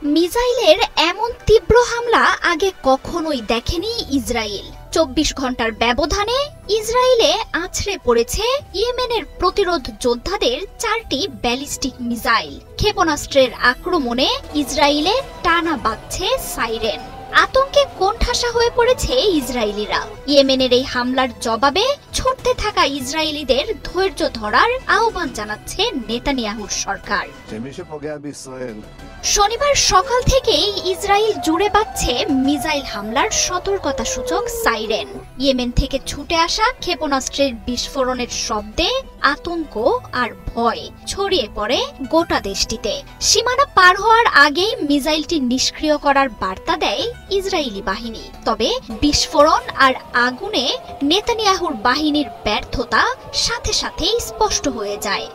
মিসাইলের এমন তীব্র হামলা আগে কখনোই দেখেনি ইসরায়েল। ২৪ ঘন্টার ব্যবধানে ইসরায়েলে আছড়ে পড়েছে ইয়েমেনের প্রতিরোধ যোদ্ধাদের ৪টি ব্যালিস্টিক মিসাইল। ক্ষেপণাস্ত্রের আক্রমণে ইসরায়েলে টানা বাজছে সাইরেন। আতঙ্কে কোণঠাসা হয়ে পড়েছে ইসরায়েলিরা। ইয়েমেনের এই হামলার জবাবে ছুটতে থাকা ইসরায়েলিদের ধৈর্য ধরার আহ্বান জানাচ্ছে নেতানিয়াহুর সরকার। শনিবার সকাল থেকেই ইসরায়েল জুড়ে বাজছে মিসাইল হামলার সতর্কতা সূচক সাইরেন। ইয়েমেন থেকে ছুটে আসা ক্ষেপণাস্ত্রের বিস্ফোরণের শব্দে আতঙ্ক আর ভয় ছড়িয়ে পড়ে গোটা দেশটিতে। সীমানা পার হওয়ার আগেই মিসাইলটি নিষ্ক্রিয় করার বার্তা দেয় ইসরায়েলি বাহিনী। তবে বিস্ফোরণ আর আগুনে নেতানিয়াহুর বাহিনীর ব্যর্থতা সাথে সাথেই স্পষ্ট হয়ে যায়।